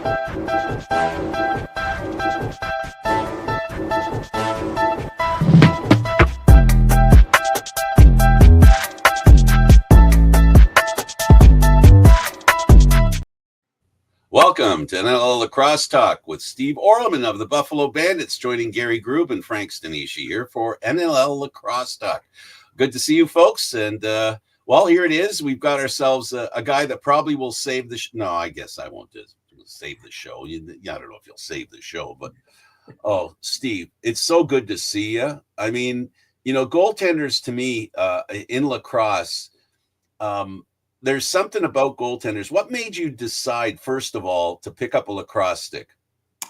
Welcome to NLL Lacrosse Talk with Steve Orleman of the Buffalo Bandits, joining Gary Groob and Frank Stanisci here for NLL Lacrosse Talk. Good to see you folks. And well, here it is. We've got ourselves a guy that probably will save the no, I guess I won't save the show. I don't know if you'll save the show, but oh, Steve, it's so good to see you. I mean, goaltenders to me in lacrosse, there's something about goaltenders. What made you decide, first of all, to pick up a lacrosse stick?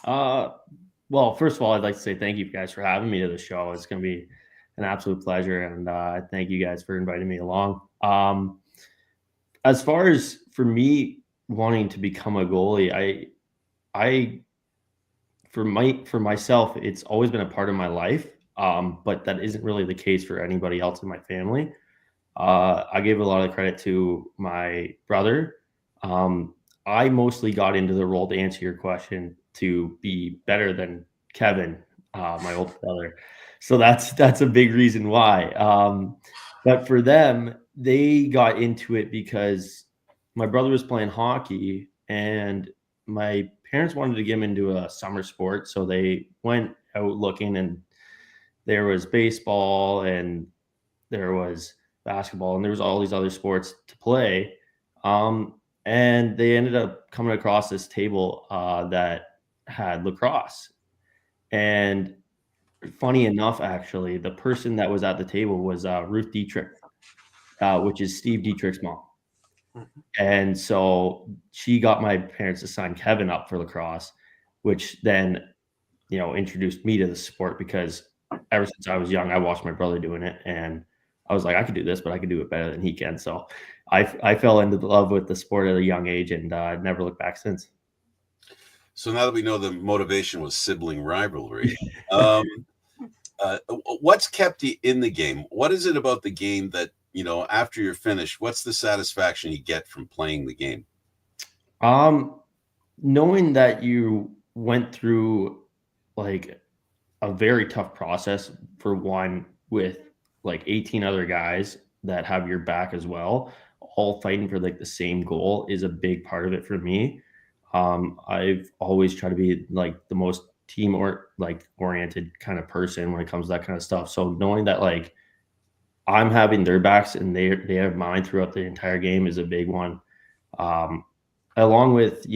Well, first of all, I'd like to say thank you guys for having me to the show. It's going to be an absolute pleasure, and I thank you guys for inviting me along. As far as for me wanting to become a goalie, for myself, it's always been a part of my life, but that isn't really the case for anybody else in my family. I gave a lot of credit to my brother. I mostly got into the role, to answer your question, to be better than Kevin, my older brother. So that's a big reason why. But for them, they got into it because my brother was playing hockey and my parents wanted to get him into a summer sport. So they went out looking, and there was baseball and there was basketball and there was all these other sports to play. And they ended up coming across this table that had lacrosse. And funny enough, actually, the person that was at the table was Ruth Dietrich, which is Steve Dietrich's mom. And so she got my parents to sign Kevin up for lacrosse, which then, introduced me to the sport, because ever since I was young, I watched my brother doing it, and I was like, I could do this, but I could do it better than he can. So I fell into love with the sport at a young age, and I've never looked back since. So now that we know the motivation was sibling rivalry, what's kept you in the game? What is it about the game that, after you're finished, what's the satisfaction you get from playing the game? Knowing that you went through like a very tough process, for one, with like 18 other guys that have your back as well, all fighting for like the same goal, is a big part of it for me. I've always tried to be like the most team oriented kind of person when it comes to that kind of stuff. So knowing that like I'm having their backs and they have mine throughout the entire game is a big one. Along with,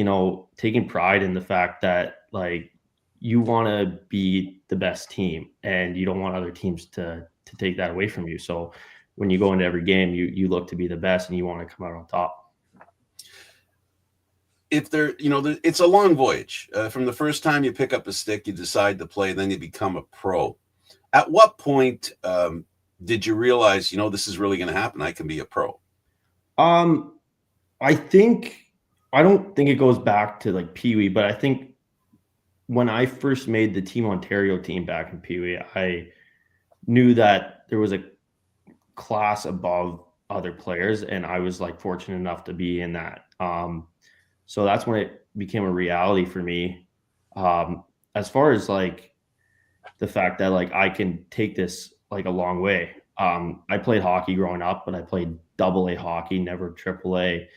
taking pride in the fact that like you want to be the best team and you don't want other teams to take that away from you. So when you go into every game, you look to be the best and you want to come out on top. If it's a long voyage. From the first time you pick up a stick, you decide to play, then you become a pro. At what point did you realize, this is really going to happen? I can be a pro. I don't think it goes back to like Pee Wee, but I think when I first made the Team Ontario team back in Pee Wee, I knew that there was a class above other players, and I was like fortunate enough to be in that. So that's when it became a reality for me. As far as like the fact that like I can take this like a long way. I played hockey growing up, but I played AA hockey, never AAA.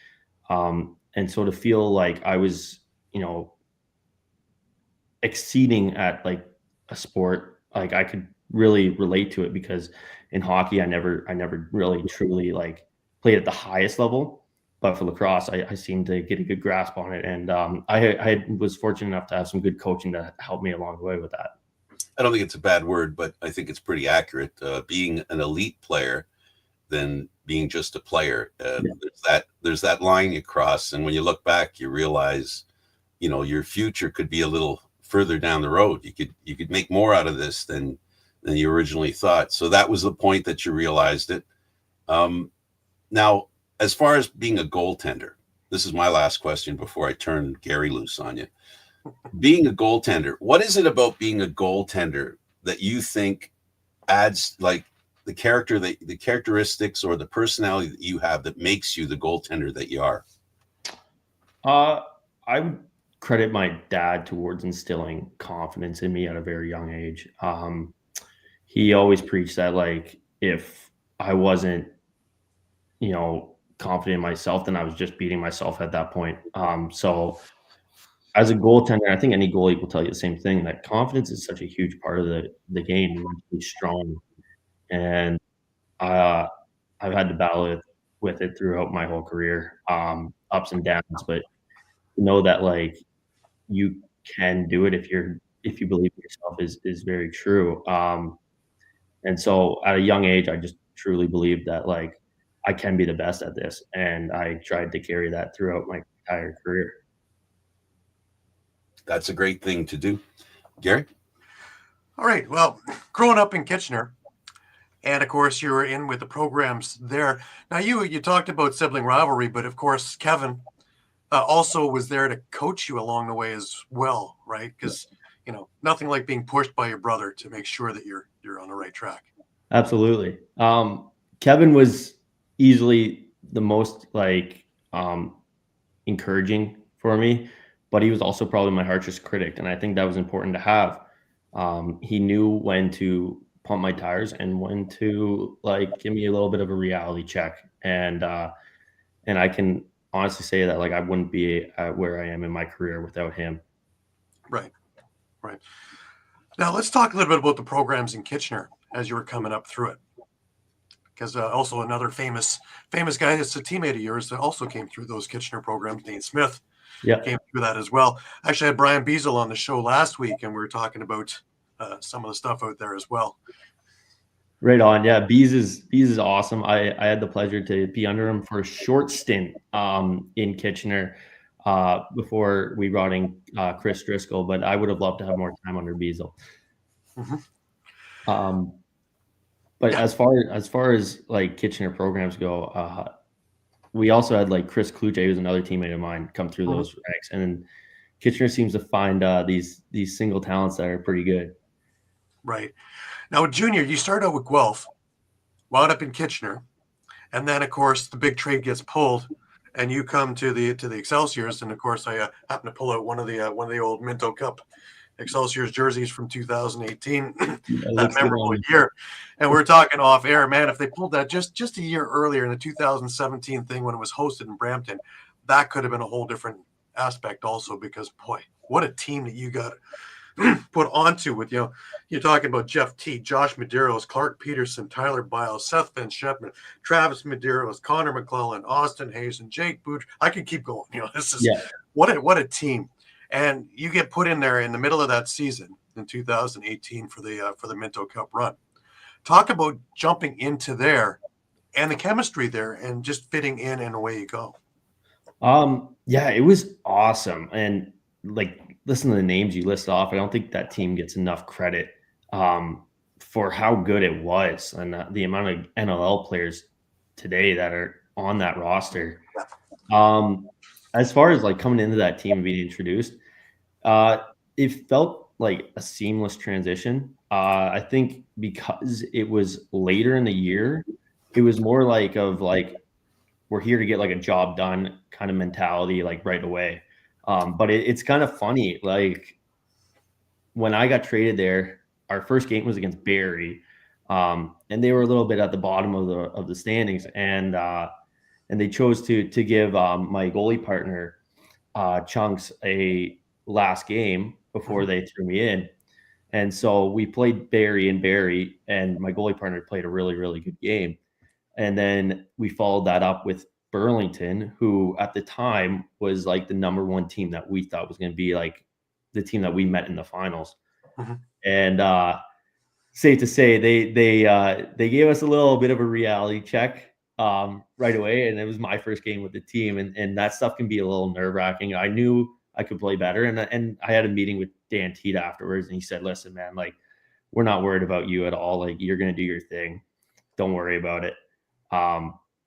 And so to feel like I was, exceeding at like a sport, like I could really relate to it, because in hockey, I never really truly like played at the highest level, but for lacrosse, I seemed to get a good grasp on it. And I was fortunate enough to have some good coaching that helped me along the way with that. I don't think it's a bad word, but I think it's pretty accurate. Being an elite player than being just a player. There's that line you cross, and when you look back, you realize, your future could be a little further down the road. You could make more out of this than you originally thought. So that was the point that you realized it. Now, as far as being a goaltender, this is my last question before I turn Gary loose on you. Being a goaltender, what is it about being a goaltender that you think adds like the characteristics or the personality that you have that makes you the goaltender that you are? I would credit my dad towards instilling confidence in me at a very young age. He always preached that, like, if I wasn't, confident in myself, then I was just beating myself at that point. So as a goaltender, I think any goalie will tell you the same thing, that confidence is such a huge part of the game. You want to be strong. And uh, I've had to battle with it throughout my whole career, ups and downs. But to know that, like, you can do it if you believe in yourself is very true. And so at a young age, I just truly believed that, like, I can be the best at this, and I tried to carry that throughout my entire career. That's a great thing to do. Gary? All right. Well, growing up in Kitchener, and of course you were in with the programs there. Now you talked about sibling rivalry, but of course Kevin also was there to coach you along the way as well, right? Because nothing like being pushed by your brother to make sure that you're on the right track. Absolutely. Kevin was easily the most, like, encouraging for me, but he was also probably my harshest critic, and I think that was important to have. He knew when to pump my tires and when to, like, give me a little bit of a reality check, and I can honestly say that, like, I wouldn't be where I am in my career without him. Right. Now let's talk a little bit about the programs in Kitchener as you were coming up through it, because also another famous guy that's a teammate of yours that also came through those Kitchener programs, Dean Smith, came through that as well. Actually, I had Brian Beazle on the show last week, and we were talking about some of the stuff out there as well. Right on. Yeah, Bees is awesome. I had the pleasure to be under him for a short stint in Kitchener before we brought in Chris Driscoll, but I would have loved to have more time under Beazle. But as far as like Kitchener programs go, we also had, like, Chris Kluge, who's another teammate of mine, come through those ranks, and Kitchener seems to find these single talents that are pretty good. Right. Now, junior, you start out with Guelph, wound up in Kitchener, and then, of course, the big trade gets pulled, and you come to the Excelsiors, and of course, I happen to pull out one of the old Minto Cup Excelsiors jerseys from 2018, that memorable year. And we're talking off air, man. If they pulled that just a year earlier in the 2017 thing when it was hosted in Brampton, that could have been a whole different aspect also. Because boy, what a team that you got put onto with, you're talking about Jeff T, Josh Medeiros, Clark Peterson, Tyler Biles, Seth Van Shepman, Travis Medeiros, Connor McClellan, Austin Hayes, and Jake Booch. I can keep going. This is what a team. And you get put in there in the middle of that season in 2018 for the Minto Cup run. Talk about jumping into there and the chemistry there and just fitting in and away you go. Yeah, it was awesome. And, like, listen to the names you list off. I don't think that team gets enough credit for how good it was, and the amount of NLL players today that are on that roster. As far as, like, coming into that team and being introduced, it felt like a seamless transition. I think because it was later in the year, it was more like we're here to get, like, a job done kind of mentality, like, right away. But it's kind of funny. Like, when I got traded there, our first game was against Barrie, and they were a little bit at the bottom of the standings, and they chose to give my goalie partner Chunks a last game before they threw me in. And so we played Barrie, and my goalie partner played a really, really good game. And then we followed that up with Burlington, who at the time was, like, the number one team that we thought was going to be, like, the team that we met in the finals. And safe to say, they gave us a little bit of a reality check right away, and it was my first game with the team, and that stuff can be a little nerve-wracking. I knew I could play better, and I had a meeting with Dan Teed afterwards, and he said, "Listen, man, like, we're not worried about you at all. Like, you're going to do your thing. Don't worry about it."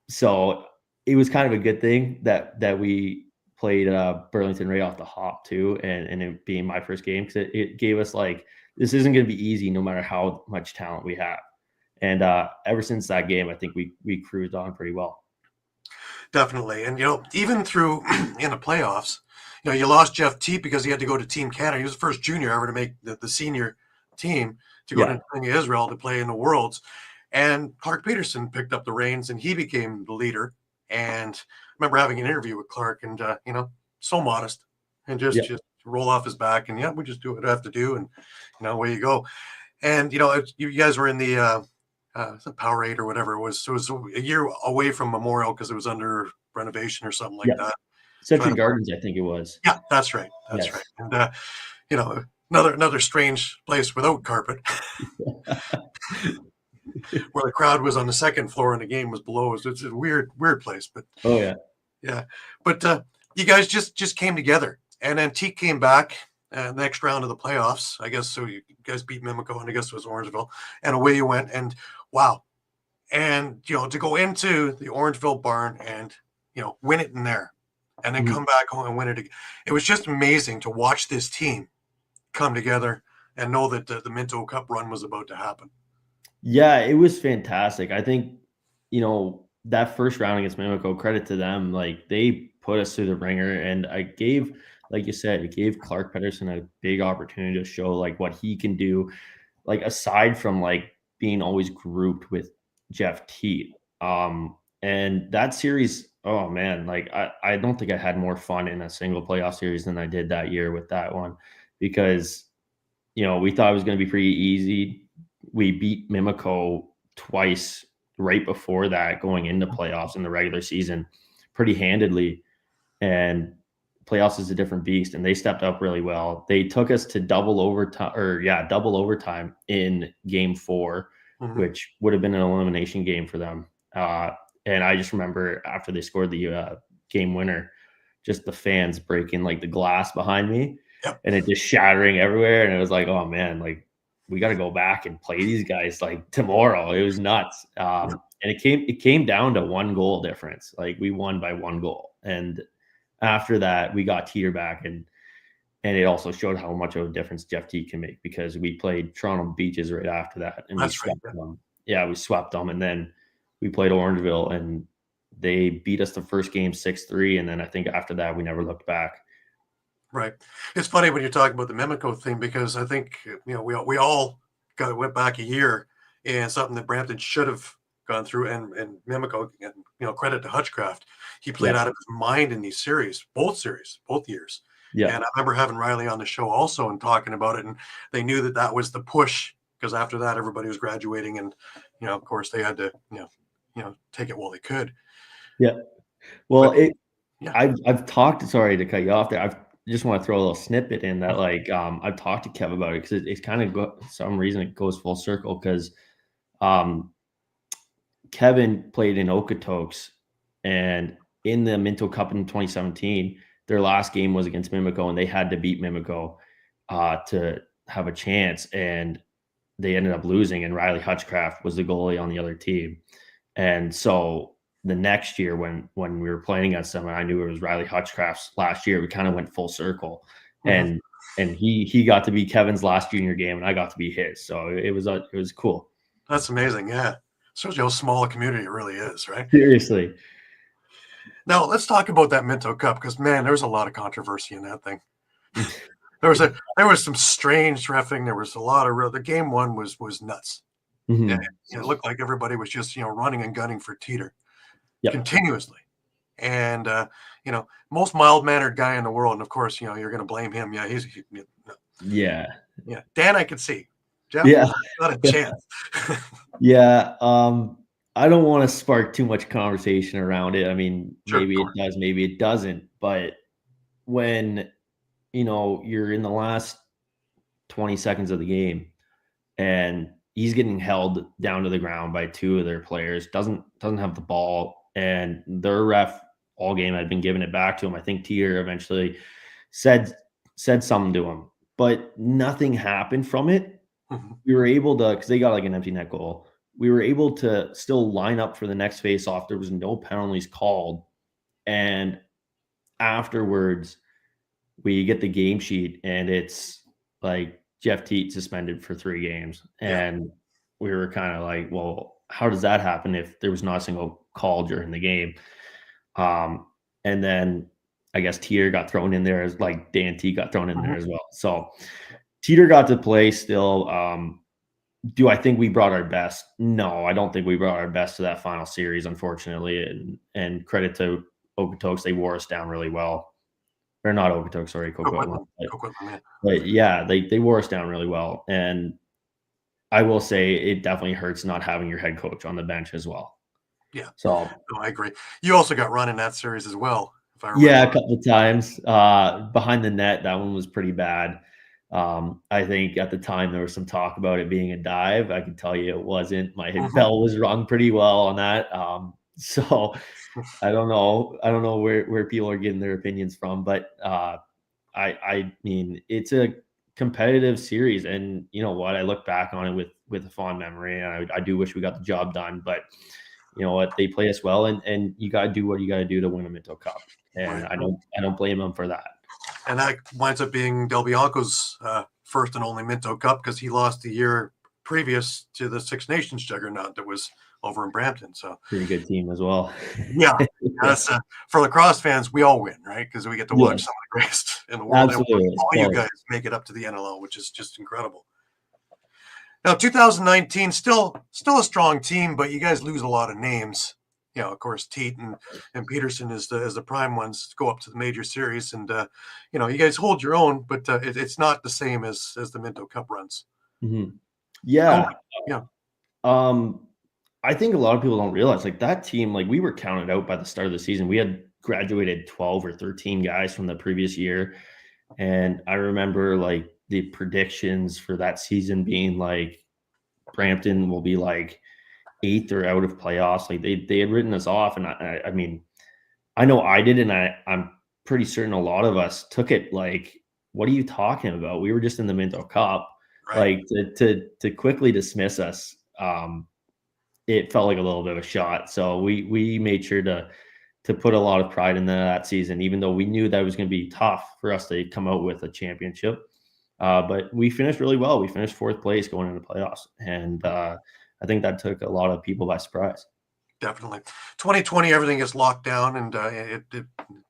So it was kind of a good thing that we played Burlington right off the hop too, and it being my first game, because it gave us, like, this isn't going to be easy no matter how much talent we have. And ever since that game, I think we cruised on pretty well. Definitely. And, even through in the playoffs, you lost Jeff Teat because he had to go to Team Canada. He was the first junior ever to make the senior team to go to Israel to play in the Worlds. And Clark Peterson picked up the reins and he became the leader. And I remember having an interview with Clark and, so modest and just roll off his back and we just do what I have to do. And, away you go. And, you guys were in the Powerade or whatever it was. So it was a year away from Memorial because it was under renovation or something like that. Century Gardens, I think it was. Yeah, that's right. That's right. And, another strange place without carpet. Where the crowd was on the second floor and the game was below. It's a weird place, but But you guys just came together, and then Teak came back next round of the playoffs, I guess. So you guys beat Mimico, and I guess it was Orangeville, and away you went. And wow, and to go into the Orangeville barn and win it in there, and then come back home and win it again. It was just amazing to watch this team come together and know that the Minto Cup run was about to happen. Yeah, it was fantastic. I think, that first round against Mimico, credit to them. Like, they put us through the ringer, and like you said, it gave Clark Peterson a big opportunity to show like what he can do, like aside from like being always grouped with Jeff Teat. And that series, oh man, like I don't think I had more fun in a single playoff series than I did that year with that one, because, we thought it was going to be pretty easy. We beat Mimico twice right before that, going into playoffs in the regular season pretty handedly. And playoffs is a different beast, and they stepped up really well. They took us to double overtime in game 4, which would have been an elimination game for them. And I just remember after they scored the game winner, just the fans breaking like the glass behind me and it just shattering everywhere. And it was like, oh man, like we got to go back and play these guys like tomorrow. It was nuts. And it came down to 1 goal difference. Like, we won by 1 goal. And after that, we got Teeter back, and it also showed how much of a difference Jeff Teat can make, because we played Toronto Beaches right after that, and we swept them. Yeah, we swept them, and then we played Orangeville, and they beat us the first game 6-3, and then I think after that we never looked back. Right. It's funny when you're talking about the Mimico thing, because I think we all went back a year, and something that Brampton should have gone through, and Mimico, credit to Hutchcraft, he played out of his mind in these series, both years. Yeah. And I remember having Riley on the show also and talking about it, and they knew that was the push, because after that everybody was graduating, and of course they had to take it while they could. Yeah. Well, I've talked. Sorry to cut you off there. I just want to throw a little snippet in that. Like, I've talked to Kev about it, because it's kind of some reason it goes full circle, because Kevin played in Okotoks, and in the Minto Cup in 2017, their last game was against Mimico, and they had to beat Mimico to have a chance, and they ended up losing, and Riley Hutchcraft was the goalie on the other team. And so the next year when we were playing against them, and I knew it was Riley Hutchcraft's last year, we kind of went full circle. And he got to be Kevin's last junior game, and I got to be his. So it was cool. That's amazing. Yeah. Shows you how small a community it really is, right? Seriously. Now let's talk about that Minto Cup, because man, there was a lot of controversy in that thing. There was some strange reffing. There was a lot of the game 1 was nuts. And it looked like everybody was just running and gunning for Teeter continuously. And most mild-mannered guy in the world, and of course you're going to blame him. Yeah, Dan, I could see. Jeff, not a chance. I don't want to spark too much conversation around it. I mean, maybe it does, maybe it doesn't. But when you're in the last 20 seconds of the game, and he's getting held down to the ground by 2 of their players, doesn't have the ball, and their ref all game had been giving it back to him. I think Teeter eventually said something to him, but nothing happened from it. We were able to, because they got like an empty net goal, we were able to still line up for the next face-off. There was no penalties called. And afterwards, we get the game sheet, and it's like Jeff Teat suspended for 3 games. And we were kind of like, well, how does that happen if there was not a single call during the game? And then I guess Teeter got thrown in there as like Dan T got thrown in there as well. So Teeter got to play still. Do I think we brought our best? No, I don't think we brought our best to that final series, unfortunately. And credit to Okotoks, they wore us down really well. Or not Okotoks, sorry, Coquitlam. But yeah, they wore us down really well. And I will say it definitely hurts not having your head coach on the bench as well. Yeah. So no, I agree. You also got run in that series as well, if I remember. Yeah, a couple of times. Behind the net, that one was pretty bad. I think at the time there was some talk about it being a dive. I can tell you it wasn't. My bell was rung pretty well on that. So I don't know. I don't know where people are getting their opinions from, but I mean, it's a competitive series, and you know what? I look back on it with a fond memory, and I do wish we got the job done, but you know what? They play us well, and you got to do what you got to do to win a Minto Cup, and right. I don't blame them for that. And that winds up being Del Bianco's first and only Minto Cup, because he lost the year previous to the Six Nations juggernaut that was over in Brampton. So pretty good team as well. Yeah, that's for lacrosse fans, we all win, right? Because we get to watch some of the greatest in the world. Absolutely. And all you guys make it up to the NLL, which is just incredible. Now, 2019, still a strong team, but you guys lose a lot of names. You know, of course, Teat and Peterson is the prime ones to go up to the major series, and you know, you guys hold your own, but it's not the same as the Minto Cup runs. Mm-hmm. Yeah. I think a lot of people don't realize, like, that team, like, we were counted out by the start of the season. We had graduated 12 or 13 guys from the previous year, and I remember like the predictions for that season being like Brampton will be like 8th or out of playoffs. Like they had written us off, and I mean, I know I did, and I'm pretty certain a lot of us took it like, what are you talking about? We were just in the Minto Cup. Right. Like to quickly dismiss us. It felt like a little bit of a shot. So we made sure to put a lot of pride in that season, even though we knew that was going to be tough for us to come out with a championship. But we finished really well. We finished 4th place going into playoffs. And I think that took a lot of people by surprise. Definitely. 2020, everything gets locked down, and it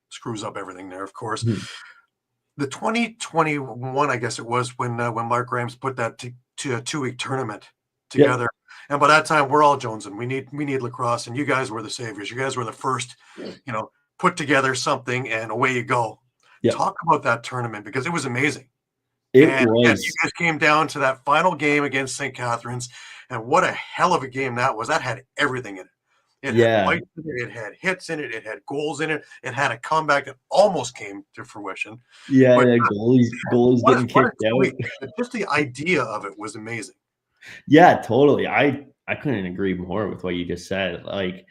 screws up everything there, of course. Mm-hmm. The 2021, I guess it was, when Mark Grimes put that to a 2-week tournament together. Yep. And by that time, we're all jonesing. We need lacrosse, and you guys were the saviors. You guys were the first, you know, put together something, and away you go. Yep. Talk about that tournament, because it was amazing. It was. You guys came down to that final game against St. Catharines, and what a hell of a game that was. That had everything in it. It had fights in it, it had hits in it, it had goals in it, it had a comeback that almost came to fruition. Yeah, but, goalies getting kicked out. Just the idea of it was amazing. Yeah, totally. I couldn't agree more with what you just said. Like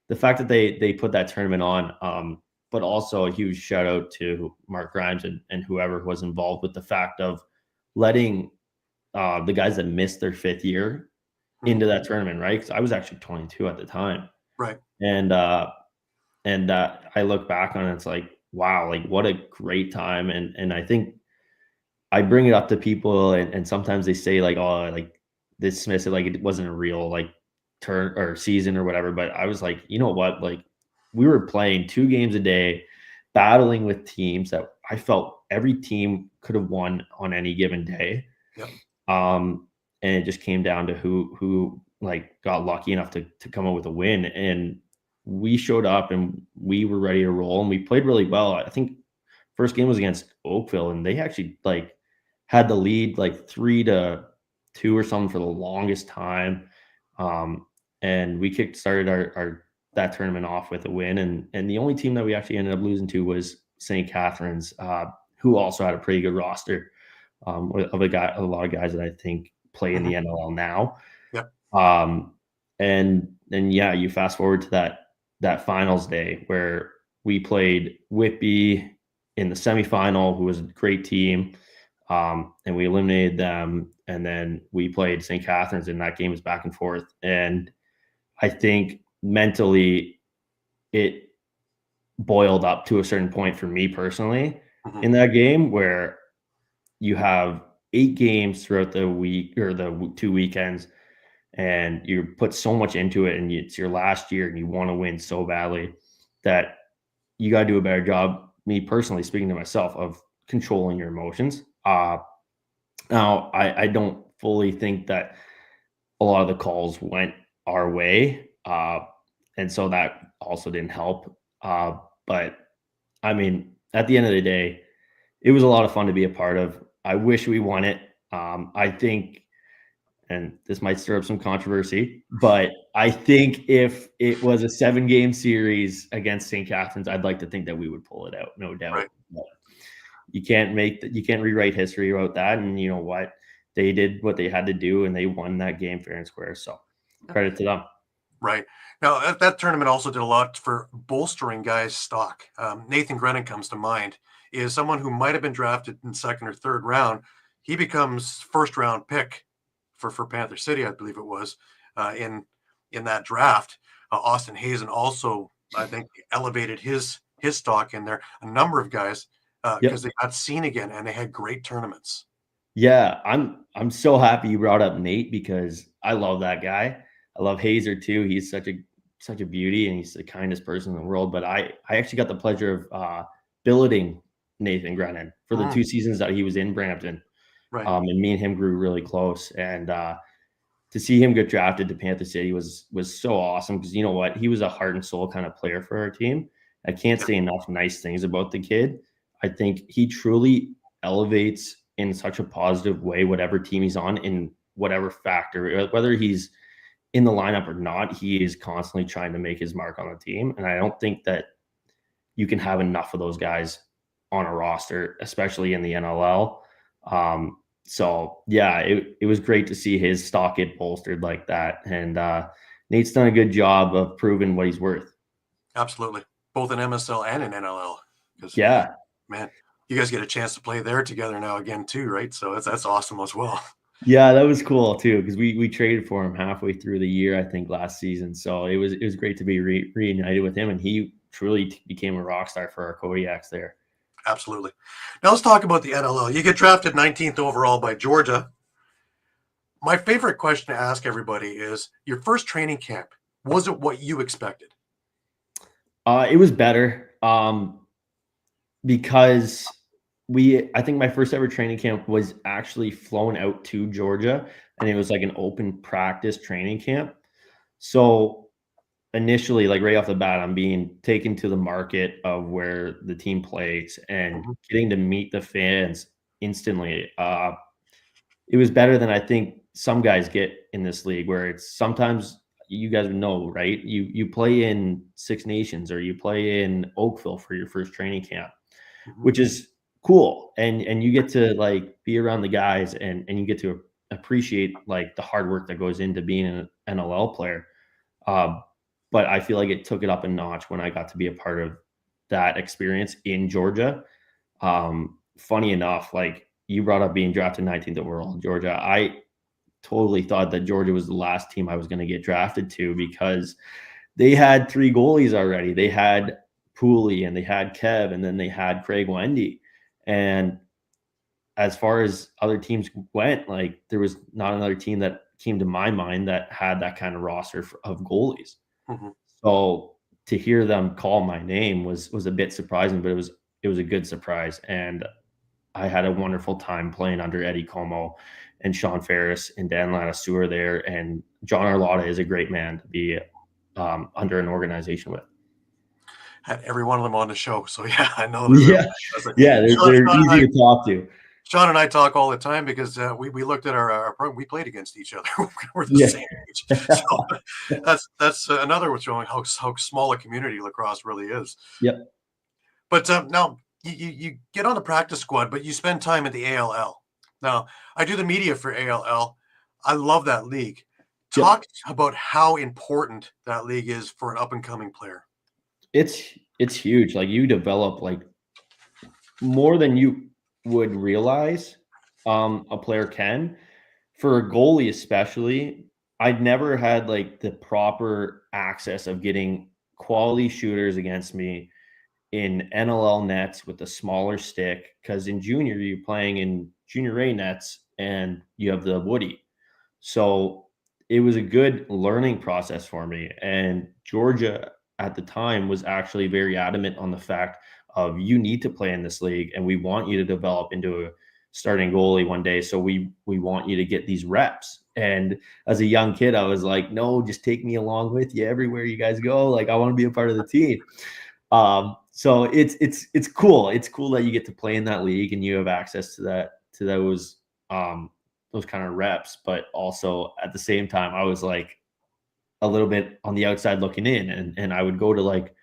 the fact that they put that tournament on, but also a huge shout out to Mark Grimes and whoever was involved with the fact of letting the guys that missed their 5th year into that tournament, right? Because I was actually 22 at the time. Right. And I look back on it, it's like, wow, like what a great time. And I think I bring it up to people, and sometimes they say like, oh, like dismiss it, like it wasn't a real like turn or season or whatever. But I was like, you know what? Like we were playing 2 games a day, battling with teams that I felt every team could have won on any given day. Yep. And it just came down to who like got lucky enough to come up with a win, and we showed up and we were ready to roll, and we played really well. I think first game was against Oakville, and they actually like had the lead like 3-2 or something for the longest time. And we started our that tournament off with a win, and the only team that we actually ended up losing to was St. Catharines, who also had a pretty good roster of a lot of guys that I think play in the NLL now. Yep. And yeah, you fast forward to that finals day where we played Whitby in the semifinal, who was a great team, and we eliminated them. And then we played St. Catharines, and that game was back and forth. And I think mentally it boiled up to a certain point for me personally in that game, where you have 8 games throughout the week or the 2 weekends, and you put so much into it, and it's your last year and you want to win so badly that you got to do a better job me personally speaking to myself, of controlling your emotions. Now I don't fully think that a lot of the calls went our way. And so that also didn't help. But I mean, at the end of the day, it was a lot of fun to be a part of. I wish we won it. I think, and this might stir up some controversy, but I think if it was a 7-game series against St. Catharines, I'd like to think that we would pull it out, no doubt. Right. But you can't rewrite history about that. And you know what? They did what they had to do, and they won that game fair and square. So credit to them. Right. Now, that tournament also did a lot for bolstering guys' stock. Nathan Grennan comes to mind, is someone who might have been drafted in second or third round. He becomes first-round pick for Panther City, I believe it was, in that draft. Austin Hazen also, I think, elevated his stock in there. A number of guys, because they got seen again, and they had great tournaments. Yeah, I'm so happy you brought up Nate, because I love that guy. I love Hazer too. He's such a beauty, and he's the kindest person in the world. But I actually got the pleasure of billeting Nathan Grennan for the 2 seasons that he was in Brampton. Right. And me and him grew really close. And to see him get drafted to Panther City was so awesome, because you know what? He was a heart and soul kind of player for our team. I can't say enough nice things about the kid. I think he truly elevates in such a positive way whatever team he's on, in whatever factor, whether he's in the lineup or not. He is constantly trying to make his mark on the team. And I don't think that you can have enough of those guys on a roster, especially in the NLL. So yeah, it was great to see his stock get bolstered like that. And Nate's done a good job of proving what he's worth. Absolutely. Both in MSL and in NLL. Yeah. Man, you guys get a chance to play there together now again too, right? So that's awesome as well. Yeah, that was cool too, because we traded for him halfway through the year, I think, last season. So it was great to be reunited with him, and he truly became a rock star for our Kodiaks there. Absolutely. Now let's talk about the NLL. You get drafted 19th overall by Georgia. My favorite question to ask everybody is, your first training camp, was it what you expected? It was better, because I think my first ever training camp was actually flown out to Georgia, and it was like an open practice training camp. So initially, like right off the bat, I'm being taken to the market of where the team plays and getting to meet the fans instantly. It was better than I think some guys get in this league, where it's sometimes, you guys would know, right? You play in Six Nations, or you play in Oakville for your first training camp, which is cool. And you get to like be around the guys, and you get to appreciate like the hard work that goes into being an NLL player. But I feel like it took it up a notch when I got to be a part of that experience in Georgia. Funny enough, like you brought up being drafted 19th overall in Georgia. I totally thought that Georgia was the last team I was going to get drafted to, because they had 3 goalies already. They had Pooley, and they had Kev, and then they had Craig Wendy. And as far as other teams went, like there was not another team that came to my mind that had that kind of roster of goalies. So to hear them call my name was a bit surprising, but it was a good surprise. And I had a wonderful time playing under Eddie Como and Sean Ferris and Dan Latisseur there. And John Arlotta is a great man to be under an organization with. Had every one of them on the show. So yeah, I know. They're easy to talk to. Sean and I talk all the time, because we looked at our program. We played against each other. We're the same age. So that's another what's showing how small a community lacrosse really is. Yep. But now you get on the practice squad, but you spend time at the ALL. Now I do the media for ALL. I love that league. Talk about how important that league is for an up and coming player. It's huge. Like you develop like more than you would realize a player can. For a goalie especially, I'd never had like the proper access of getting quality shooters against me in NLL nets with a smaller stick, because in junior you're playing in junior A nets and you have the woody. So it was a good learning process for me. And Georgia at the time was actually very adamant on the fact of you need to play in this league and we want you to develop into a starting goalie one day. So we want you to get these reps. And as a young kid, I was like, no, just take me along with you everywhere you guys go. Like, I want to be a part of the team. So it's cool. It's cool that you get to play in that league and you have access to those kind of reps. But also at the same time, I was like a little bit on the outside looking in, and I would go to like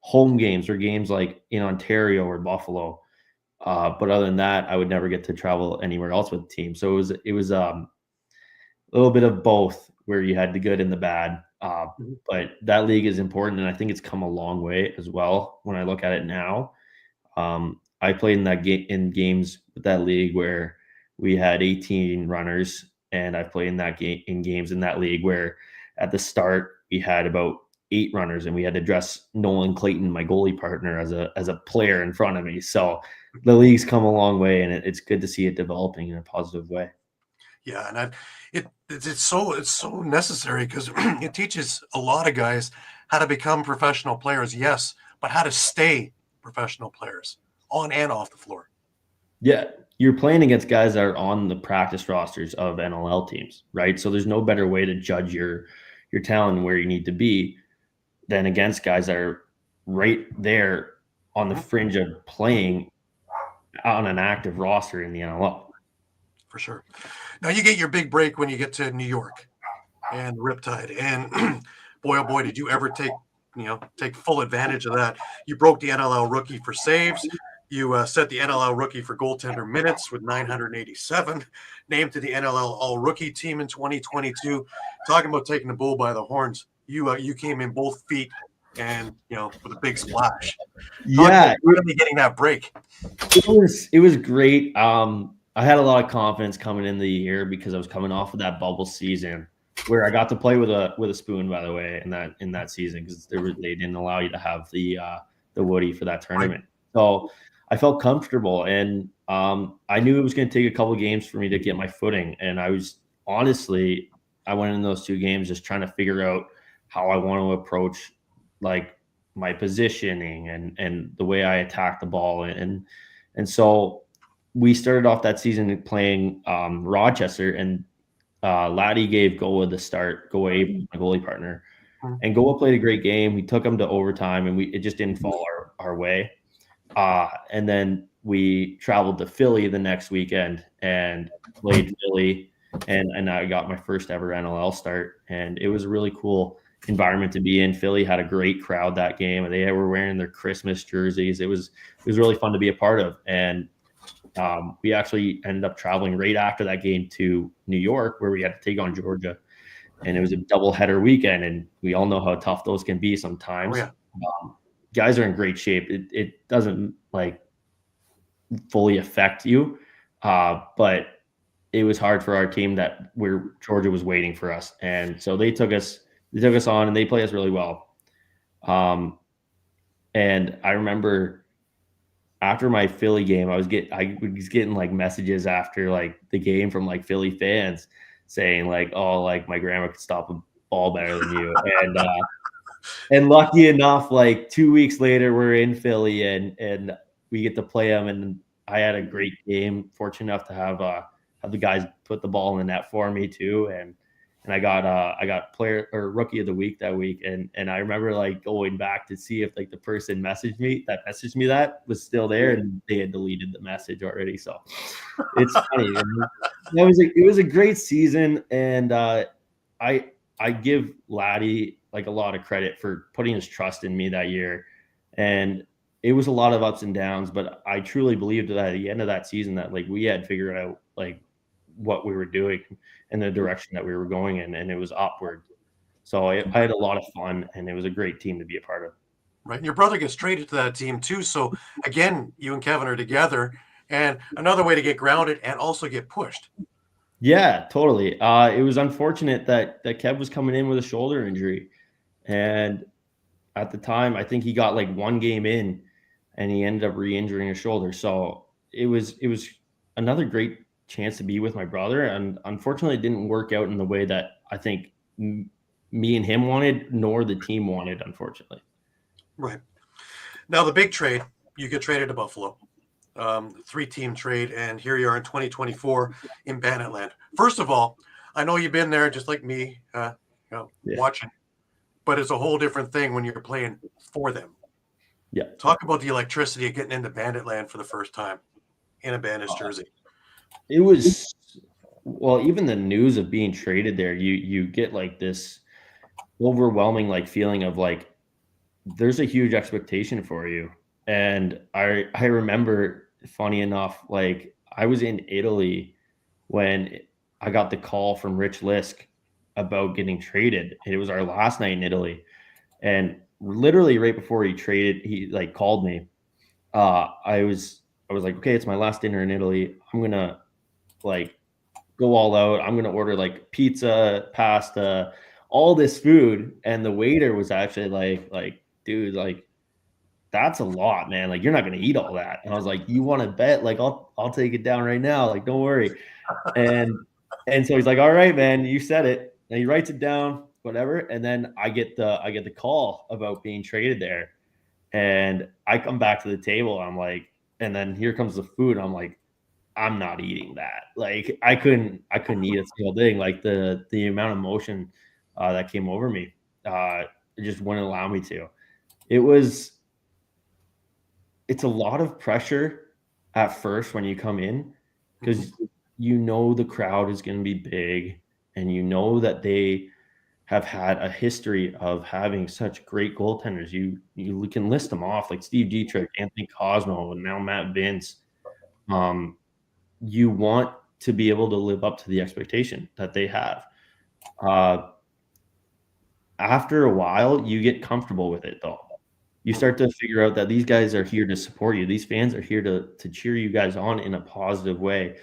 home games or games like in Ontario or Buffalo. But other than that, I would never get to travel anywhere else with the team. So it was a little bit of both, where you had the good and the bad. But that league is important, and I think it's come a long way as well. When I look at it now, I played in that in games with that league where we had 18 runners, and I played in that game in games in that league where at the start we had about 8 runners, and we had to dress Nolan Clayton, my goalie partner, as a player in front of me. So the league's come a long way, and it's good to see it developing in a positive way. Yeah, and it's so necessary because it teaches a lot of guys how to become professional players, yes, but how to stay professional players on and off the floor. Yeah, you're playing against guys that are on the practice rosters of NLL teams, right? So there's no better way to judge your talent and where you need to be than against guys that are right there on the fringe of playing on an active roster in the NLL. For sure. Now you get your big break when you get to New York and Riptide, and boy, oh boy, did you ever take full advantage of that. You broke the NLL rookie for saves. You set the NLL rookie for goaltender minutes with 987, named to the NLL All-Rookie team in 2022. Talking about taking the bull by the horns, you came in both feet and with a big splash. Yeah, really getting that break. It was great. I had a lot of confidence coming into the year because I was coming off of that bubble season where I got to play with a spoon, by the way, in that season, because they didn't allow you to have the woody for that tournament. So I felt comfortable, and I knew it was going to take a couple of games for me to get my footing. And I went in those 2 games just trying to figure out how I want to approach like my positioning and the way I attack the ball. And so we started off that season playing Rochester, and Laddie gave Goa the start. Goa, my goalie partner, and Goa played a great game. We took him to overtime, and it just didn't fall our way. And then we traveled to Philly the next weekend and played Philly, and I got my first ever NLL start, and it was a really cool environment to be in. Philly had a great crowd that game, and they were wearing their Christmas jerseys. It was really fun to be a part of, and we actually ended up traveling right after that game to New York, where we had to take on Georgia, and it was a doubleheader weekend, and we all know how tough those can be sometimes. Oh, yeah. Guys are in great shape. It doesn't like fully affect you, but it was hard for our team where Georgia was waiting for us, and so they took us on, and they played us really well. And I remember after my Philly game, I was getting like messages after like the game from like Philly fans saying like, oh, like my grandma could stop a ball better than you. And lucky enough, like 2 weeks later, we're in Philly and we get to play them. And I had a great game. Fortunate enough to have the guys put the ball in the net for me too. And I got player or rookie of the week that week. And I remember like going back to see if like the person messaged me that was still there, and they had deleted the message already. So it's funny. It was a great season. And I give Laddie like a lot of credit for putting his trust in me that year. And it was a lot of ups and downs, but I truly believed that at the end of that season that like we had figured out like what we were doing and the direction that we were going in, and it was upward. So I had a lot of fun, and it was a great team to be a part of. Right. And your brother gets traded to that team too. So again, you and Kevin are together, and another way to get grounded and also get pushed. Yeah, totally. It was unfortunate that Kev was coming in with a shoulder injury, and at the time, I think he got like 1 game in, and he ended up re-injuring his shoulder. So it was another great chance to be with my brother, and unfortunately, it didn't work out in the way that I think me and him wanted, nor the team wanted, unfortunately. Right. Now the big trade you get traded to Buffalo, 3-team trade, and here you are in 2024 in Bandit Land. First of all, I know you've been there just like me, watching, but it's a whole different thing when you're playing for them. Yeah. Talk about the electricity of getting into Bandit Land for the first time in a Bandits jersey. It was, well, even the news of being traded there, you get like this overwhelming like feeling of like there's a huge expectation for you. And I remember, funny enough, like I was in Italy when I got the call from Rich Lisk about getting traded. It was our last night in Italy, and literally right before he traded, he like called me. I was like, okay, it's my last dinner in Italy. I'm gonna like go all out. I'm gonna order like pizza, pasta, all this food. And the waiter was actually like, dude, like that's a lot, man. Like you're not gonna eat all that. And I was like, you want to bet? Like I'll take it down right now. Like don't worry. And so he's like, all right, man, you said it. And he writes it down, whatever. And then I get the call about being traded there. And I come back to the table. I'm like, and then here comes the food. I'm like, I'm not eating that. Like I couldn't eat a single thing. Like the amount of emotion that came over me, it just wouldn't allow me to. It's a lot of pressure at first when you come in, because you know the crowd is going to be big, and you know that they have had a history of having such great goaltenders. You can list them off like Steve Dietrich, Anthony Cosmo, and now Matt Vince. You want to be able to live up to the expectation that they have. After a while, you get comfortable with it, though. You start to figure out that these guys are here to support you. These fans are here to cheer you guys on in a positive way.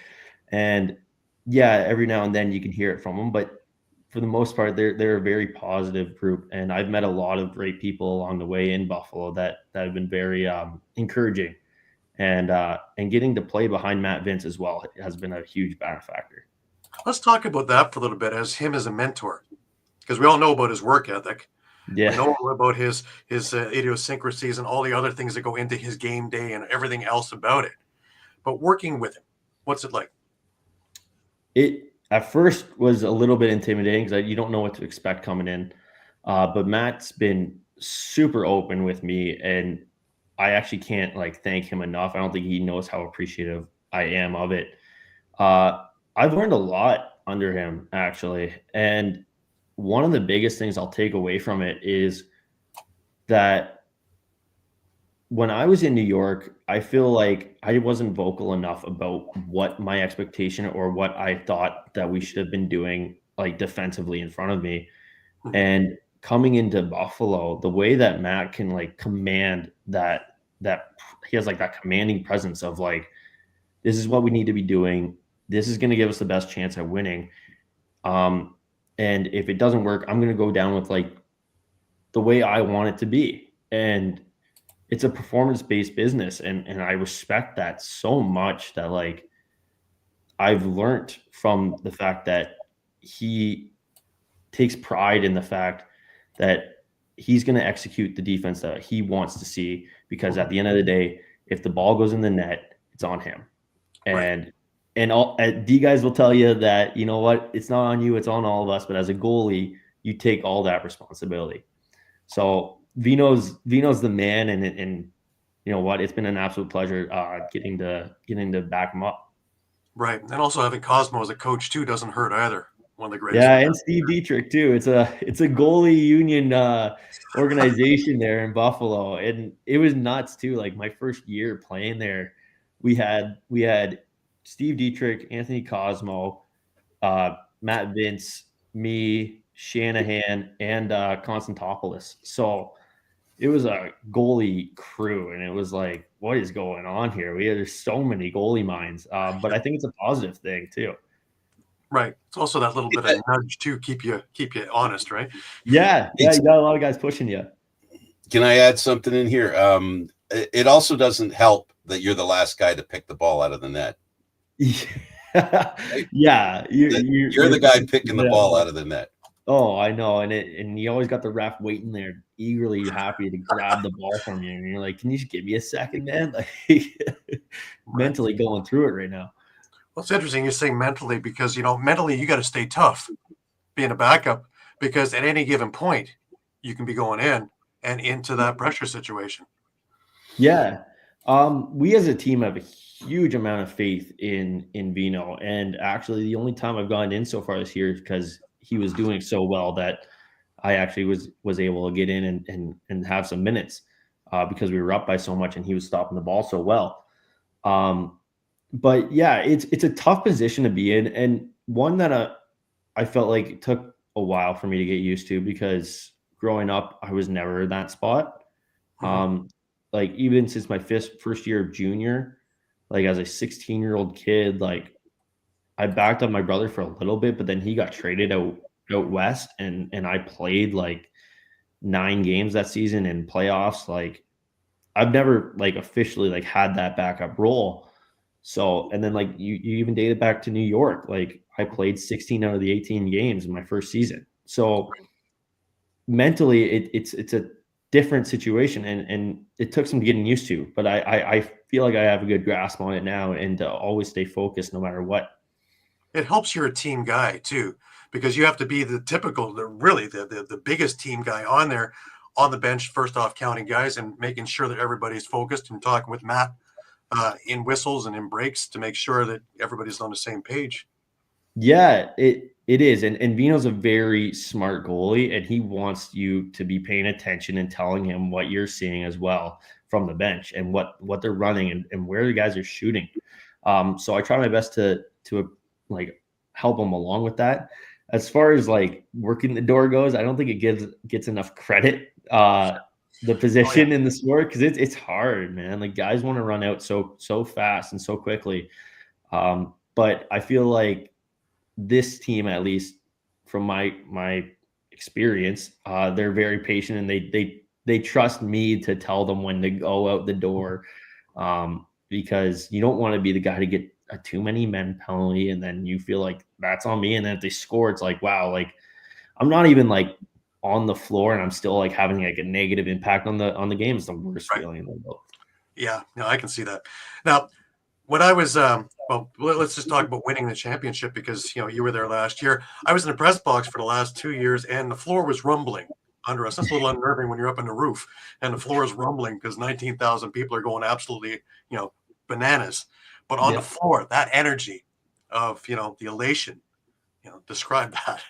And yeah, every now and then you can hear it from them, but for the most part, they're a very positive group. And I've met a lot of great people along the way in Buffalo that have been very encouraging. And getting to play behind Matt Vince as well has been a huge benefactor. Let's talk about that for a little bit as him as a mentor, because we all know about his work ethic. Yeah. We know about his idiosyncrasies and all the other things that go into his game day and everything else about it. But working with him, what's it like? It at first was a little bit intimidating because you don't know what to expect coming in. But Matt's been super open with me, and I actually can't like thank him enough. I don't think he knows how appreciative I am of it. I've learned a lot under him, actually. And one of the biggest things I'll take away from it is that when I was in New York, I feel like I wasn't vocal enough about what my expectation or what I thought that we should have been doing like defensively in front of me. And coming into Buffalo, the way that Matt can like command that he has like that commanding presence of like, this is what we need to be doing. This is going to give us the best chance at winning. And if it doesn't work, I'm going to go down with like the way I want it to be. And it's a performance-based business. And I respect that so much that like I've learned from the fact that he takes pride in the fact that he's going to execute the defense that he wants to see, because at the end of the day, if the ball goes in the net, it's on him. And all D guys will tell you that, you know what, it's not on you, it's on all of us. But as a goalie, you take all that responsibility. So Vino's the man, and you know what, it's been an absolute pleasure getting to back him up. Right, and also having Cosmo as a coach too doesn't hurt either. One of the greatest. Yeah, and Steve Dietrich too. It's a goalie union organization there in Buffalo, and it was nuts too. Like my first year playing there, we had Steve Dietrich, Anthony Cosmo, Matt Vince, me, Shanahan, and Konstantopoulos. So it was a goalie crew, and it was like, what is going on here? There's so many goalie minds, but I think it's a positive thing too. Right. It's also that little bit of nudge to keep you honest, right? Yeah, you got a lot of guys pushing you. Can I add something in here? It also doesn't help that you're the last guy to pick the ball out of the net. Yeah, you're the guy picking the ball out of the net. Oh, I know, and you always got the ref waiting there, eagerly happy to grab the ball from you, and you're like, "Can you just give me a second, man?" Like, Right. mentally going through it right now. Well, it's interesting you say mentally because mentally you got to stay tough being a backup because at any given point you can be going in and into that pressure situation. Yeah, we as a team have a huge amount of faith in Vino, and actually, the only time I've gone in so far this year is because he was doing so well that I actually was able to get in and have some minutes because we were up by so much, and he was stopping the ball so well. Um, but yeah, it's a tough position to be in, and one that I felt like it took a while for me to get used to because growing up, I was never in that spot. Mhm. Um, like even since my first year of junior, like as a 16-year-old kid, like I backed up my brother for a little bit, but then he got traded out west, and I played like 9 games that season in playoffs. Like I've never like officially like had that backup role. So and then like you even dated back to New York. Like I played 16 out of the 18 games in my first season. So mentally it's a different situation, and it took some getting used to, but I feel like I have a good grasp on it now, and to always stay focused no matter what. It helps you're a team guy too, because you have to be the typical, really the biggest team guy on there, on the bench, first off counting guys and making sure that everybody's focused and talking with Matt in whistles and in breaks to make sure that everybody's on the same page. Yeah, it is, and Vino's a very smart goalie, and he wants you to be paying attention and telling him what you're seeing as well from the bench, and what they're running, and where the guys are shooting. So I try my best to like help him along with that. As far as like working the door goes, I don't think it gets enough credit. The Oh yeah, position in the sport, because it's hard, man. Like guys want to run out so fast and so quickly. But I feel like this team, at least from my experience, they're very patient, and they trust me to tell them when to go out the door, because you don't want to be the guy to get a too many men penalty, and then you feel like that's on me, and then if they score, it's like wow, like I'm not even like on the floor, and I'm still like having like a negative impact on the game. It's the worst right. feeling in the world. Yeah, no, I can see that. Now, when I was well, let's just talk about winning the championship because you were there last year. I was in the press box for the last 2 years, and the floor was rumbling under us. That's a little unnerving when you're up on the roof and the floor is rumbling because 19,000 people are going absolutely bananas. But on the Yeah. floor, that energy of the elation, describe that.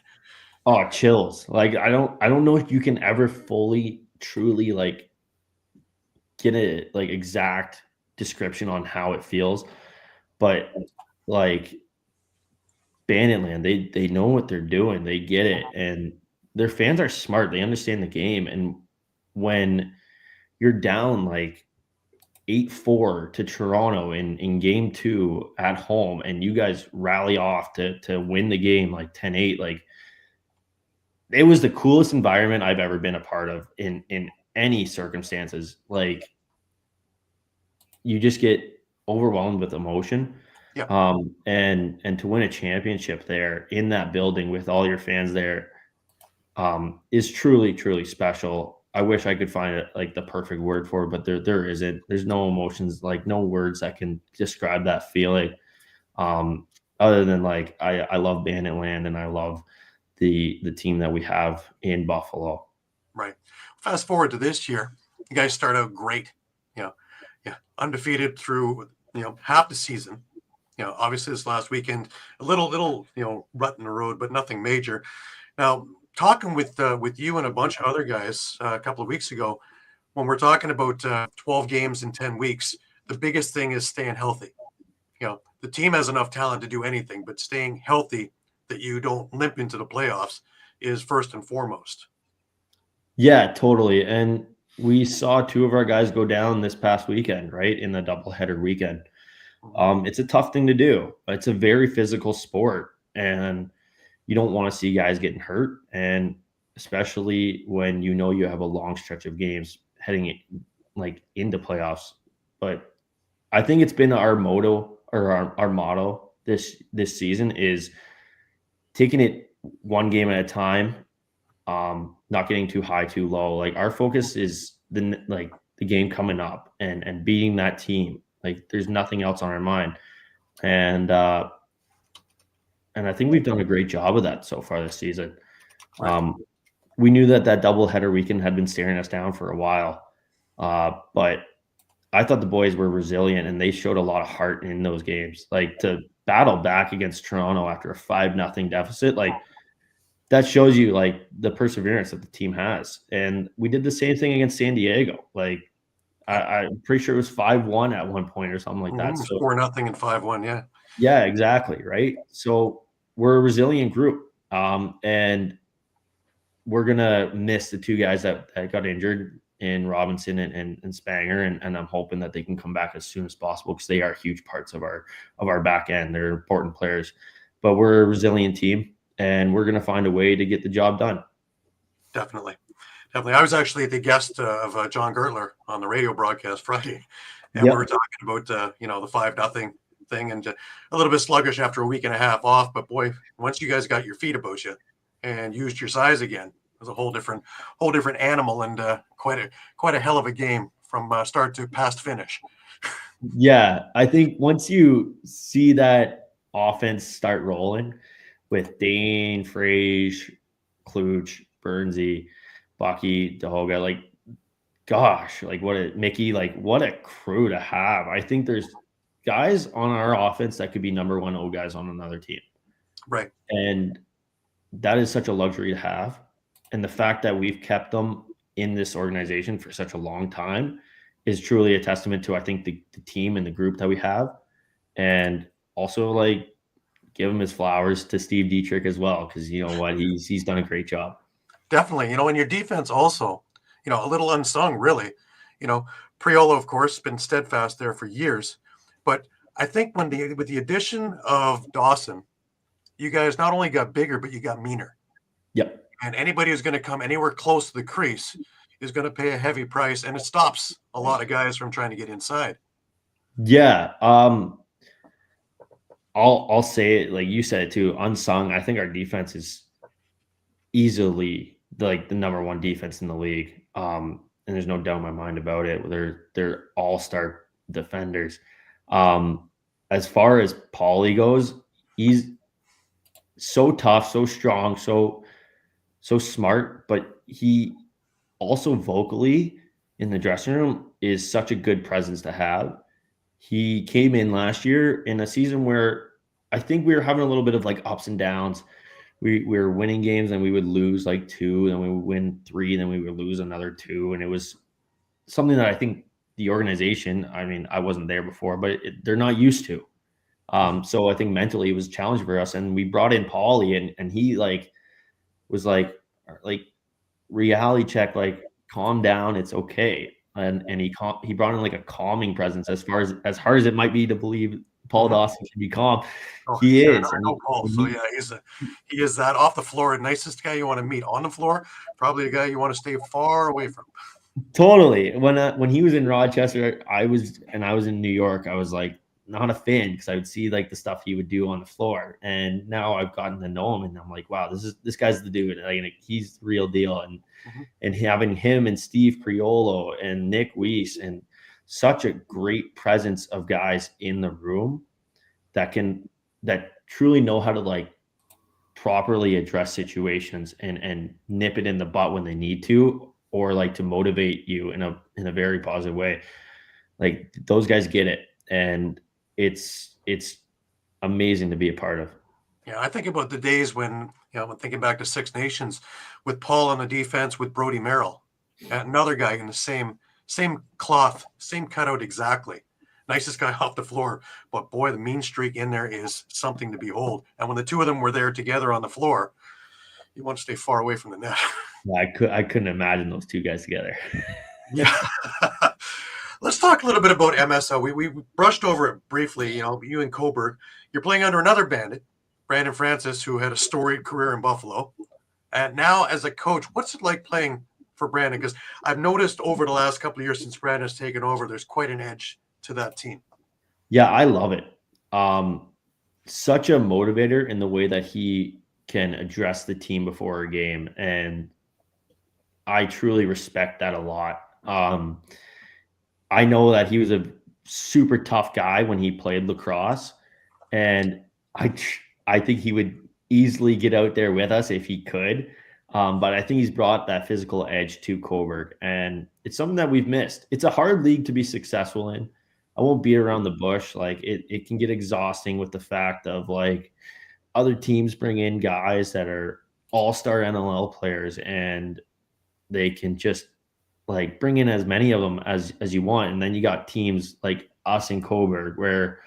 Oh, chills. Like I don't know if you can ever fully truly like get a like exact description on how it feels, but like Banditland, they know what they're doing. They get it, and their fans are smart. They understand the game, and when you're down like 8-4 to Toronto in game 2 at home, and you guys rally off to win the game like 10-8, like it was the coolest environment I've ever been a part of in any circumstances. Like you just get overwhelmed with emotion. Yeah. And to win a championship there in that building with all your fans there, is truly special. I wish I could find it like the perfect word for it, but there isn't. There's no emotions, like no words that can describe that feeling. Um, Other than like I love Banditland, and I love the team that we have in Buffalo. Right. Fast forward to this year, you guys start out great. You know, yeah, undefeated through half the season. Obviously this last weekend, a little rut in the road, but nothing major. Now, talking with you and a bunch of other guys a couple of weeks ago, when we're talking about 12 games in 10 weeks, the biggest thing is staying healthy. The team has enough talent to do anything, but staying healthy that you don't limp into the playoffs is first and foremost. Yeah, totally. And we saw 2 of our guys go down this past weekend, right? In the doubleheader weekend. It's a tough thing to do. It's a very physical sport, and you don't want to see guys getting hurt. And especially when you have a long stretch of games heading like into playoffs. But I think it's been our motto, or our motto this season is taking it one game at a time, not getting too high, too low. Like our focus is the game coming up and beating that team. Like there's nothing else on our mind. And I think we've done a great job of that so far this season. We knew that doubleheader weekend had been staring us down for a while. But I thought the boys were resilient and they showed a lot of heart in those games. Like to battle back against Toronto after a 5-0 deficit, like that shows you like the perseverance that the team has. And we did the same thing against San Diego. Like I'm pretty sure it was 5-1 at one point or something like that. So 4-0 and 5-1. Yeah. Yeah, exactly. Right. So we're a resilient group. And we're going to miss the two guys that got injured in Robinson and Spanger. And I'm hoping that they can come back as soon as possible because they are huge parts of our back end. They're important players, but we're a resilient team and we're going to find a way to get the job done. Definitely. I was actually the guest of John Gertler on the radio broadcast Friday. And we were talking about, the 5-0 thing and a little bit sluggish after a week and a half off. But boy, once you guys got your feet about you and used your size again, it was a whole different animal and quite a hell of a game from start to past finish. Yeah, I think once you see that offense start rolling with Dane, Frage, Kluch, Bernsey, Bucky, DeHoga, like, gosh, like what a crew to have. I think there's guys on our offense that could be number 1 O guys on another team. Right. And that is such a luxury to have. And the fact that we've kept them in this organization for such a long time is truly a testament to, I think, the team and the group that we have. And also, like, give him his flowers to Steve Dietrich as well, because you know what, he's done a great job. Definitely. And your defense also, a little unsung, really. Priolo, of course, been steadfast there for years. But I think with the addition of Dawson, you guys not only got bigger, but you got meaner. Yep. And anybody who's going to come anywhere close to the crease is going to pay a heavy price, and it stops a lot of guys from trying to get inside. Yeah. I'll say it like you said it too, unsung. I think our defense is easily like the number 1 defense in the league. And there's no doubt in my mind about it. They're all-star defenders. As far as Paulie goes, he's so tough, so strong, so smart, but he also vocally in the dressing room is such a good presence to have. He came in last year in a season where I think we were having a little bit of like ups and downs. We were winning games and we would lose like 2, then we would win 3, then we would lose another 2. And it was something that I think the organization, I mean, I wasn't there before, but they're not used to. So I think mentally it was a challenge for us. And we brought in Paulie and he was like reality check, like calm down, it's okay. And he brought in like a calming presence as hard as it might be to believe Paul Dawson can be calm. He is. Paul. So yeah, he is that off the floor, nicest guy you want to meet. On the floor, probably a guy you want to stay far away from. Totally. When he was in Rochester, I was in New York, I was like not a fan because I would see like the stuff he would do on the floor. And now I've gotten to know him and I'm like, wow, this guy's the dude. Like, he's the real deal. And having him and Steve Priolo and Nick Weiss and such a great presence of guys in the room that truly know how to like properly address situations and nip it in the butt when they need to, or like to motivate you in a very positive way. Like those guys get it. And it's amazing to be a part of. Yeah, I think about the days when, when thinking back to Six Nations with Paul on the defense with Brody Merrill, another guy in the same cloth, same cutout exactly. Nicest guy off the floor. But boy, the mean streak in there is something to behold. And when the two of them were there together on the floor, you want to stay far away from the net. Yeah, I couldn't imagine those two guys together. Yeah. Let's talk a little bit about MSO. We brushed over it briefly. You and Coburg, you're playing under another bandit, Brandon Francis, who had a storied career in Buffalo. And now as a coach, what's it like playing for Brandon? Because I've noticed over the last couple of years since Brandon's taken over, there's quite an edge to that team. Yeah, I love it. Such a motivator in the way that he can address the team before a game, and I truly respect that a lot. I know that he was a super tough guy when he played lacrosse, and I think he would easily get out there with us if he could. But I think he's brought that physical edge to Coburg, and it's something that we've missed. It's a hard league to be successful in. I won't beat around the bush. Like it can get exhausting with the fact of like other teams bring in guys that are all-star NLL players, and they can just like bring in as many of them as you want. And then you got teams like us in Coburg where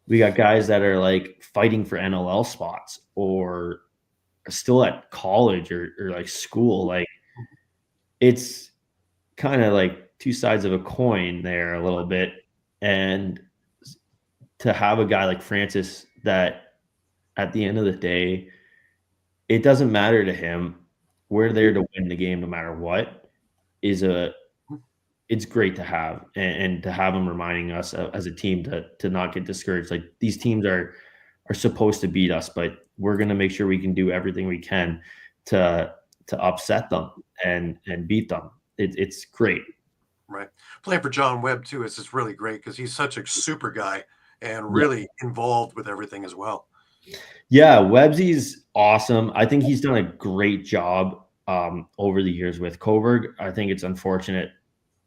we got guys that are like fighting for NLL spots or still at college or like school. Like it's kind of like two sides of a coin there a little bit. And to have a guy like Francis that at the end of the day, it doesn't matter to him. We're there to win the game no matter what. It's great to have, and to have him reminding us as a team to not get discouraged. Like these teams are supposed to beat us, but we're going to make sure we can do everything we can to upset them and beat them. It's great. Right. Playing for John Webb too is just really great because he's such a super guy and really involved with everything as well. Yeah, Webbsy's awesome. I think he's done a great job over the years with Coburg. I think it's unfortunate,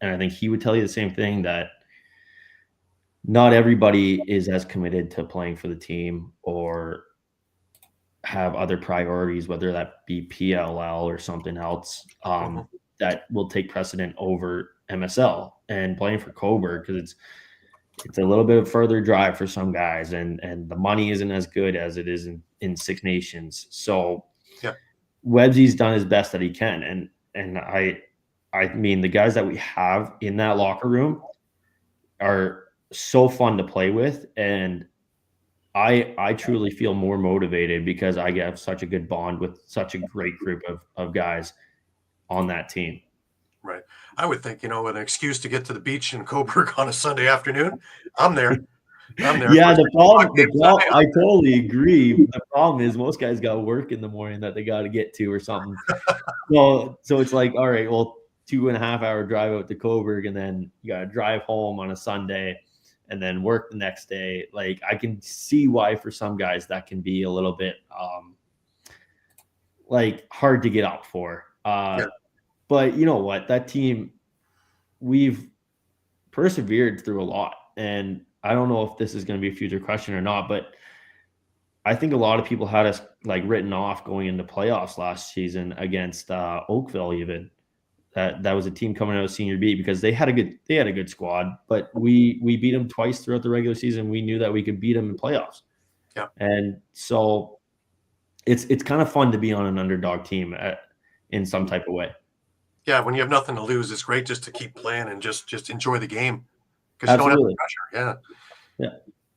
and I think he would tell you the same thing, that not everybody is as committed to playing for the team or have other priorities, whether that be PLL or something else, that will take precedent over MSL and playing for Coburg, because it's a little bit of further drive for some guys, and the money isn't as good as it is in Six Nations. So yeah, Webbsy's done his best that he can, and I mean the guys that we have in that locker room are so fun to play with, and I truly feel more motivated because I have such a good bond with such a great group of guys on that team. Right. I would think, an excuse to get to the beach in Coburg on a Sunday afternoon. I'm there. Yeah, the problem, I totally agree. The problem is most guys got work in the morning that they got to get to or something. So it's like, all right, well, 2.5 hour drive out to Coburg, and then you got to drive home on a Sunday and then work the next day. Like I can see why for some guys that can be a little bit like hard to get up for. But you know what? That team, we've persevered through a lot. And I don't know if this is going to be a future question or not, but I think a lot of people had us like written off going into playoffs last season against Oakville. Even that was a team coming out of Senior B, because they had a good squad, but we beat them twice throughout the regular season. We knew that we could beat them in playoffs. Yeah. And so it's kind of fun to be on an underdog team in some type of way. Yeah, when you have nothing to lose, it's great just to keep playing and just enjoy the game, because you don't have the pressure. Yeah.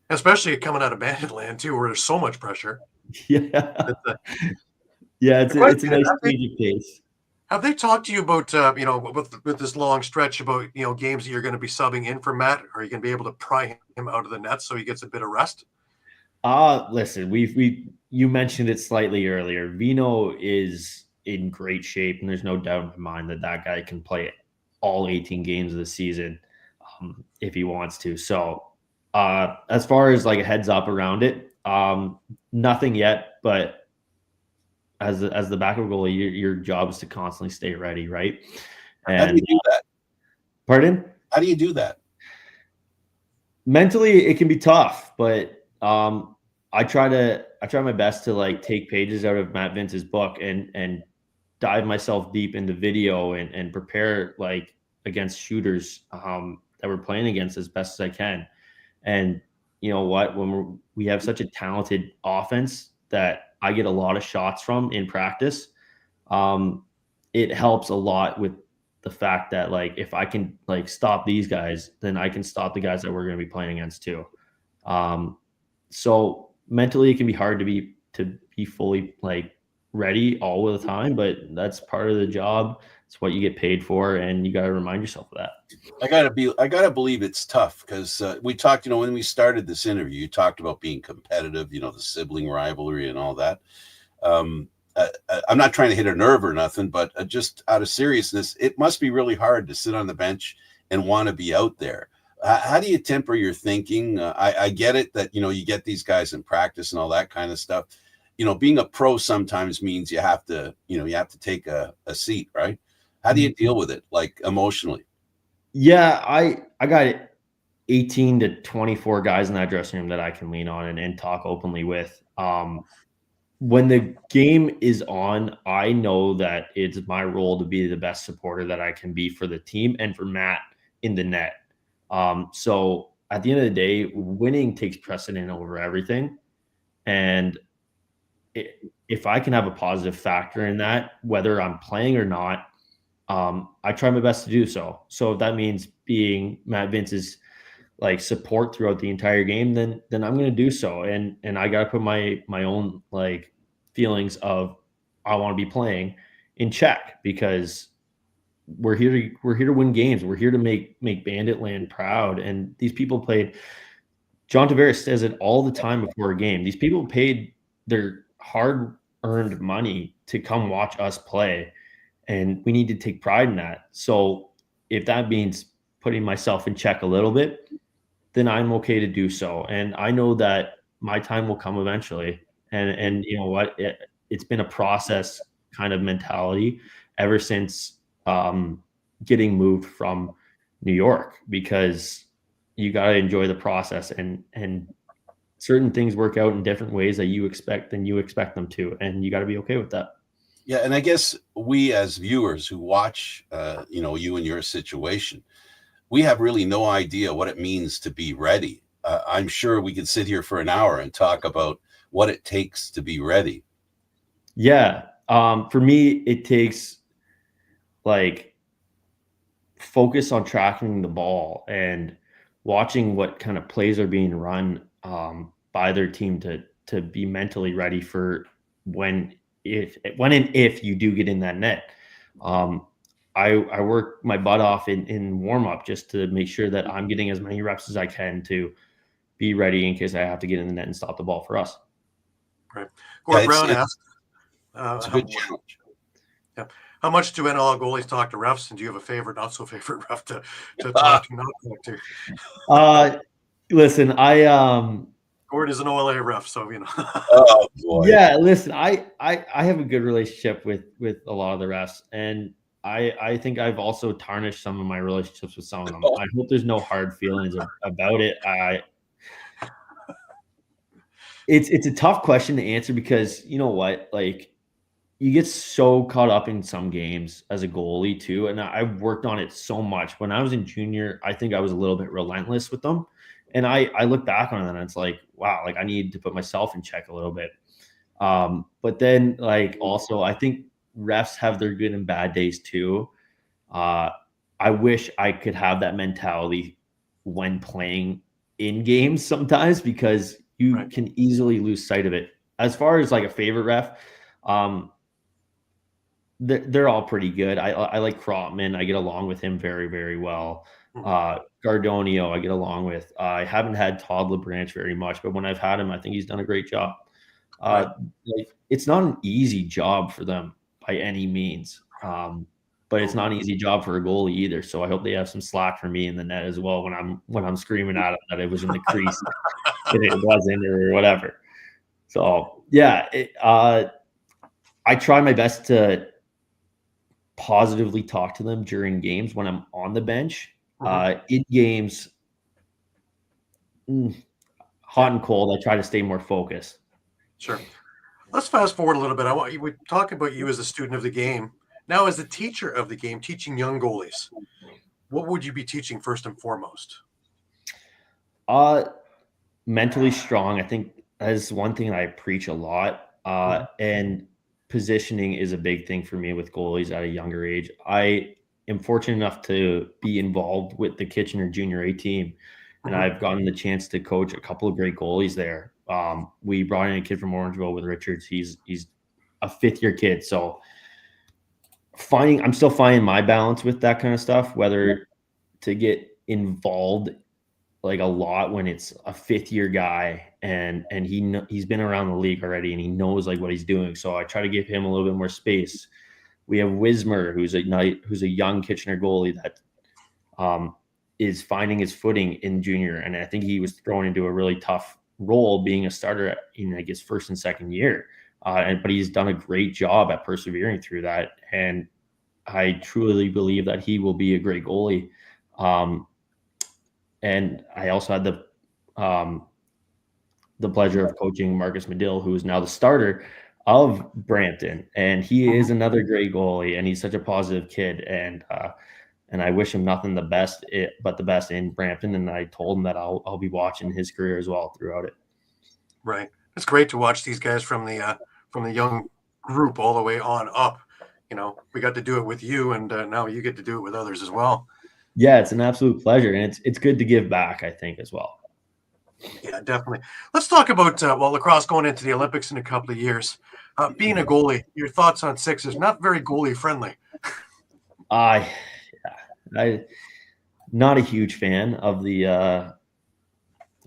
Especially coming out of Bandit land too, where there's so much pressure. Yeah. It's a nice change of pace. Have they talked to you about with this long stretch about games that you're going to be subbing in for Matt? Are you going to be able to pry him out of the net so he gets a bit of rest? Listen, you mentioned it slightly earlier. Vino is in great shape, and there's no doubt in my mind that guy can play all 18 games of the season if he wants to. So as far as like a heads up around it, nothing yet, but as the backup goalie, your job is to constantly stay ready, right? And how do you do that? Pardon? How do you do that? Mentally, it can be tough, but I try my best to like take pages out of Matt Vince's book and dive myself deep into video and prepare like against shooters that we're playing against as best as I can. And you know what, when we have such a talented offense that I get a lot of shots from in practice, it helps a lot with the fact that like if I can like stop these guys, then I can stop the guys that we're going to be playing against too. So mentally it can be hard to be fully like ready all the time, but that's part of the job. It's what you get paid for, and you got to remind yourself of that. I gotta believe it's tough, because we talked, when we started this interview, you talked about being competitive, the sibling rivalry and all that. I'm not trying to hit a nerve or nothing, but just out of seriousness, it must be really hard to sit on the bench and want to be out there. How do you temper your thinking? I get it that, you get these guys in practice and all that kind of stuff. Being a pro sometimes means you have to take a seat, right? How do you deal with it, like emotionally? Yeah, I got 18 to 24 guys in that dressing room that I can lean on and talk openly with. When the game is on, I know that it's my role to be the best supporter that I can be for the team and for Matt in the net. So at the end of the day, winning takes precedent over everything. And if I can have a positive factor in that, whether I'm playing or not, I try my best to do so. So if that means being Matt Vince's like support throughout the entire game, then I'm going to do so. And I got to put my own like feelings of I want to be playing in check, because we're here to win games. We're here to make Bandit Land proud. And these people played. John Tavares says it all the time before a game. These people paid their hard-earned money to come watch us play, and we need to take pride in that. So if that means putting myself in check a little bit, then I'm okay to do so. And I know that my time will come eventually. And you know what? It's been a process kind of mentality ever since getting moved from New York, because you got to enjoy the process, and certain things work out in different ways that you expect them to. And you got to be okay with that. Yeah. And I guess we as viewers who watch, you and your situation, we have really no idea what it means to be ready. I'm sure we could sit here for an hour and talk about what it takes to be ready. Yeah. For me, it takes like focus on tracking the ball and watching what kind of plays are being run by their team to be mentally ready for when and if you do get in that net. I work my butt off in warm up just to make sure that I'm getting as many reps as I can to be ready in case I have to get in the net and stop the ball for us. Right. Gord Brown asked, it's a good challenge. Yeah. How much do NLL goalies talk to refs, and do you have a favorite, not so favorite ref to talk to, not talk to? Listen, Gord is an OLA ref, so Oh boy. Yeah, listen, I have a good relationship with a lot of the refs, and I think I've also tarnished some of my relationships with some of them. I hope there's no hard feelings about it. It's a tough question to answer, because you know what, like, you get so caught up in some games as a goalie too. And I've worked on it so much. When I was in junior, I think I was a little bit relentless with them. And I look back on it and it's like, wow, like I need to put myself in check a little bit. But then like, also I think refs have their good and bad days too. I wish I could have that mentality when playing in games sometimes, because you can easily lose sight of it. As far as like a favorite ref, they're all pretty good. I like Crotman. I get along with him very, very well. Gardonio, I get along with. I haven't had Todd LeBranch very much, but when I've had him, I think he's done a great job. Like, it's not an easy job for them by any means, but it's not an easy job for a goalie either. So I hope they have some slack for me in the net as well when I'm screaming at them that it was in the crease and it wasn't, or whatever. So yeah, I try my best to positively talk to them during games when I'm on the bench. In games, hot and cold, I try to stay more focused. Sure. Let's fast forward a little bit. I want you to talk about you as a student of the game. Now, as a teacher of the game, teaching young goalies, what would you be teaching first and foremost? Mentally strong. I think that is one thing that I preach a lot. And positioning is a big thing for me with goalies at a younger age. I am fortunate enough to be involved with the Kitchener Junior A team, and I've gotten the chance to coach a couple of great goalies there. We brought in a kid from Orangeville with Richards. He's a fifth-year kid, so I'm still finding my balance with that kind of stuff, whether to get involved like a lot when it's a 5th-year guy and he's been around the league already and he knows like what he's doing. So I try to give him a little bit more space. We have Wismer, who's a young Kitchener goalie that is finding his footing in junior, and I think he was thrown into a really tough role being a starter in like his first and second year. But he's done a great job at persevering through that, and I truly believe that he will be a great goalie. And I also had the pleasure of coaching Marcus Medill, who is now the starter of Brampton, and he is another great goalie, and he's such a positive kid, and I wish him nothing but the best in Brampton. And I told him that I'll be watching his career as well throughout it. Right, it's great to watch these guys from the young group all the way on up. You know, we got to do it with you, and now you get to do it with others as well. Yeah, it's an absolute pleasure, and it's good to give back, I think, as well. Yeah, definitely. Let's talk about lacrosse going into the Olympics in a couple of years. Being a goalie, your thoughts on Sixers? Not very goalie friendly. I'm not a huge fan of the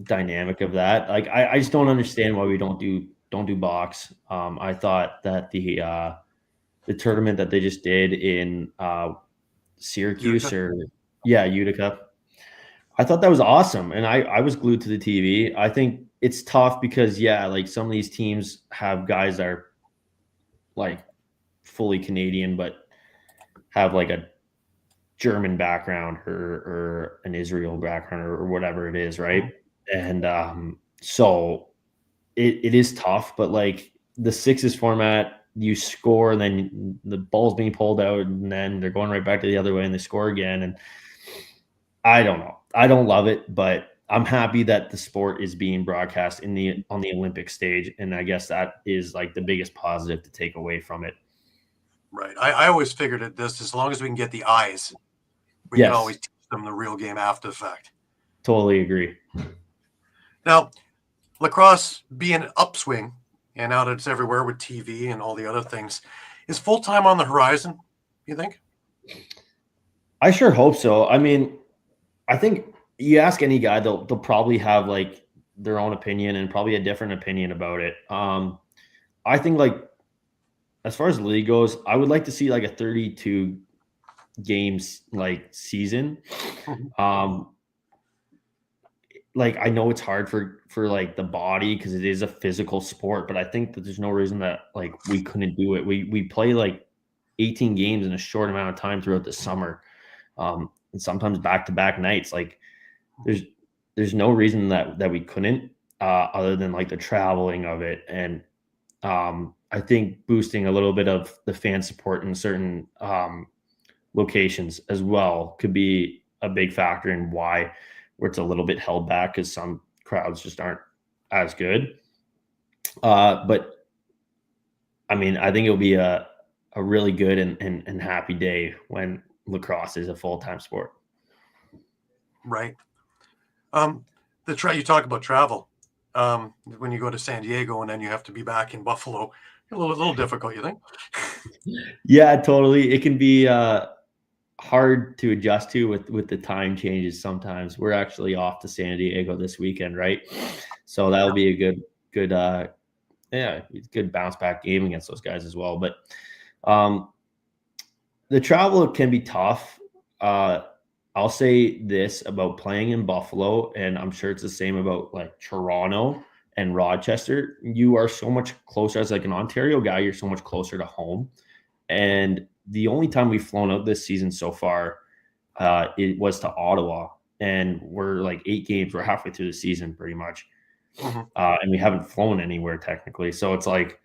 dynamic of that. Like, I just don't understand why we don't do box. I thought that the tournament that they just did in Syracuse Utica. I thought that was awesome, and I was glued to the TV. I think it's tough because like some of these teams have guys that are like fully Canadian but have like a German background or an Israel background or whatever it is, right? And so it is tough, but like the sixes format, you score, and then the ball's being pulled out, and then they're going right back to the other way, and they score again. And I don't know. I don't love it, but I'm happy that the sport is being broadcast on the Olympic stage, and I guess that is like the biggest positive to take away from it. Right. I always figured it this, as long as we can get the eyes, we can always teach them the real game after the fact. Totally agree. Now, lacrosse being an upswing, and now that it's everywhere with TV and all the other things, is full-time on the horizon, you think? I sure hope so. I mean, I think you ask any guy, they'll probably have like their own opinion and probably a different opinion about it. I think like as far as the league goes, I would like to see like a 32 games like season. Like I know it's hard for like the body because it is a physical sport, but I think that there's no reason that like we couldn't do it. We play like 18 games in a short amount of time throughout the summer, and sometimes back-to-back nights. Like there's no reason that we couldn't, other than like the traveling of it. And I think boosting a little bit of the fan support in certain locations as well could be a big factor in why where it's a little bit held back, because some crowds just aren't as good. But I mean, I think it'll be a really good and happy day when lacrosse is a full-time sport. Right. You talk about travel. When you go to San Diego and then you have to be back in Buffalo, a little difficult, you think? Yeah, totally. It can be hard to adjust to with the time changes. Sometimes we're actually off to San Diego this weekend, right? So that'll be a good bounce back game against those guys as well. But the travel can be tough. I'll say this about playing in Buffalo, and I'm sure it's the same about like Toronto and Rochester. You are so much closer as like an Ontario guy. You're so much closer to home. And the only time we've flown out this season so far, it was to Ottawa, and we're like 8 games. We're halfway through the season pretty much. And we haven't flown anywhere technically. So it's like,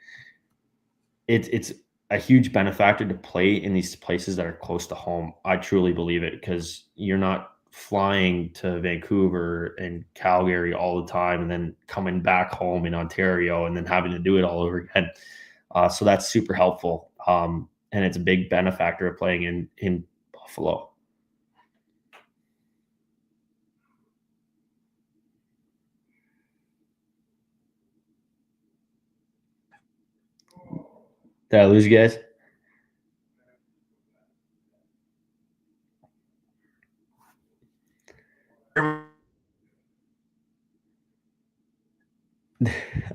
it's a huge benefactor to play in these places that are close to home. I truly believe it, because you're not flying to Vancouver and Calgary all the time and then coming back home in Ontario and then having to do it all over again. So that's super helpful. And it's a big benefactor of playing in Buffalo. Did I lose you guys?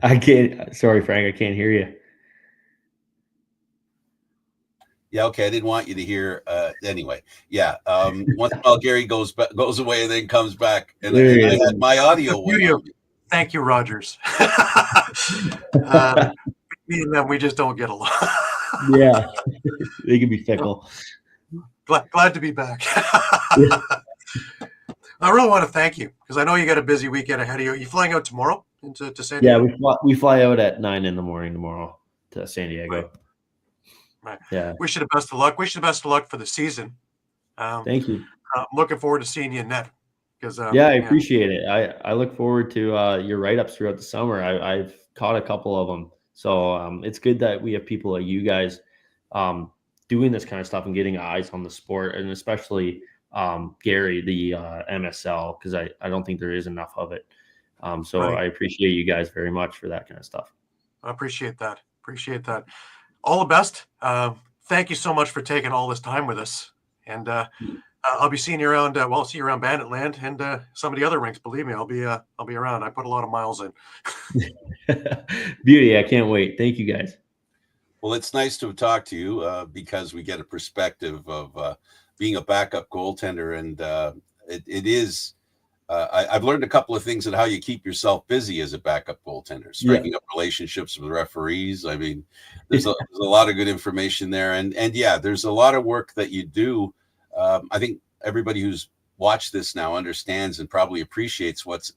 I can't. Sorry, Frank. I can't hear you. Yeah, okay. I didn't want you to hear. Anyway, yeah. Once in a while, Gary goes away and then comes back, and I had my audio went on. Thank you, Rogers. Me and them, we just don't get along. Yeah, they can be fickle. Glad to be back. I really want to thank you because I know you got a busy weekend ahead of you. Are you flying out tomorrow to San Diego? Yeah, we fly out at 9 in the morning tomorrow to San Diego. Right. Yeah. Wish you the best of luck. Wish you the best of luck for the season. Thank you. I'm looking forward to seeing you in net. Because I appreciate it. I look forward to your write-ups throughout the summer. I've caught a couple of them. So it's good that we have people like you guys doing this kind of stuff and getting eyes on the sport, and especially Gary, the MSL, because I don't think there is enough of it. So right. I appreciate you guys very much for that kind of stuff. I appreciate that. All the best. Thank you so much for taking all this time with us. And I'll be seeing you around. I'll see you around Bandit Land and some of the other rinks. Believe me, I'll be around. I put a lot of miles in. Beauty. I can't wait. Thank you, guys. Well, it's nice to talk to you because we get a perspective of being a backup goaltender, and it is. I've learned a couple of things on how you keep yourself busy as a backup goaltender, striking up relationships with referees. I mean, there's a lot of good information there, and yeah, there's a lot of work that you do. I think everybody who's watched this now understands and probably appreciates what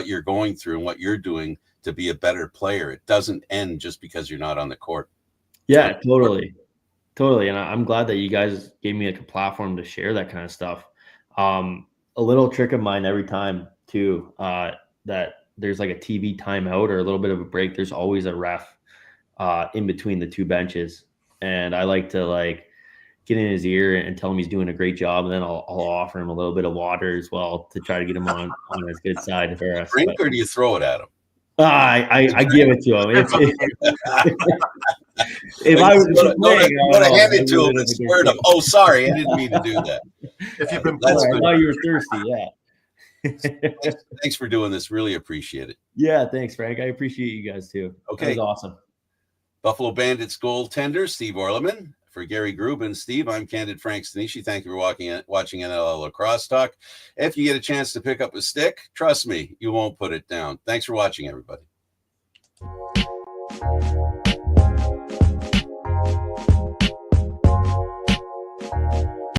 you're going through and what you're doing to be a better player. It doesn't end just because you're not on the court. Yeah, totally. And I'm glad that you guys gave me a platform to share that kind of stuff. A little trick of mine every time too, that there's like a TV timeout or a little bit of a break, there's always a ref in between the two benches. And I like to get in his ear and tell him he's doing a great job. And then I'll offer him a little bit of water as well to try to get him on his good side for us. Drink, or do you throw it at him? I give it to him. If I was going to hand it to him and squirt him. Oh, sorry, I didn't mean to do that. If you've been I know you were thirsty, yeah. Thanks for doing this. Really appreciate it. Yeah, thanks, Frank. I appreciate you guys too. Okay, that was awesome. Buffalo Bandits goaltender Steve Orleman. For Gary Groob and Steve, I'm Candid Frank Stanisci. Thank you for watching NLL Lacrosse Talk. If you get a chance to pick up a stick, trust me, you won't put it down. Thanks for watching, everybody.